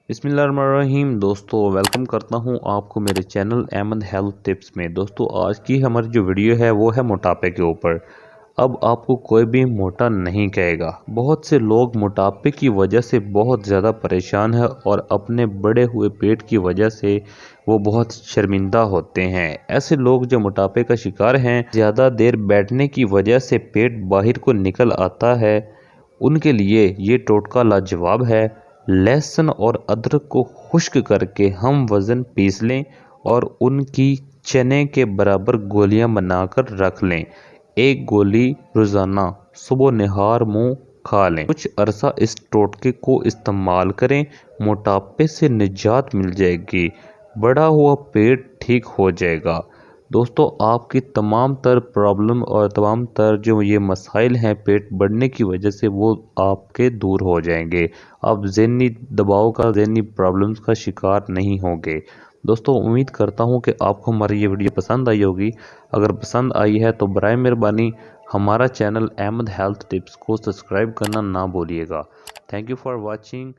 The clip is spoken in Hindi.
बिस्मिल्लाहिर्रहमानिर्रहीम। दोस्तों वेलकम करता हूं आपको मेरे चैनल अहमद हेल्थ टिप्स में। दोस्तों आज की हमारी जो वीडियो है वो है मोटापे के ऊपर। अब आपको कोई भी मोटा नहीं कहेगा। बहुत से लोग मोटापे की वजह से बहुत ज़्यादा परेशान है और अपने बड़े हुए पेट की वजह से वो बहुत शर्मिंदा होते हैं। ऐसे लोग जो मोटापे का शिकार हैं, ज़्यादा देर बैठने की वजह से पेट बाहर को निकल आता है, उनके लिए ये टोटका लाजवाब है। लहसुन और अदरक को खुश्क करके हम वज़न पीस लें और उनकी चने के बराबर गोलियां बनाकर रख लें। एक गोली रोज़ाना सुबह निहार मुंह खा लें। कुछ अरसा इस टोटके को इस्तेमाल करें, मोटापे से निजात मिल जाएगी, बढ़ा हुआ पेट ठीक हो जाएगा। दोस्तों आपकी तमाम तर प्रॉब्लम और तमाम तर जो ये मसाइल हैं पेट बढ़ने की वजह से, वो आपके दूर हो जाएंगे। आप ज़हनी दबाव का, ज़हनी प्रॉब्लम्स का शिकार नहीं होंगे। दोस्तों उम्मीद करता हूँ कि आपको हमारी ये वीडियो पसंद आई होगी। अगर पसंद आई है तो बराए मेहरबानी हमारा चैनल अहमद हेल्थ टिप्स को सब्सक्राइब करना ना भूलिएगा। Thank you for watching.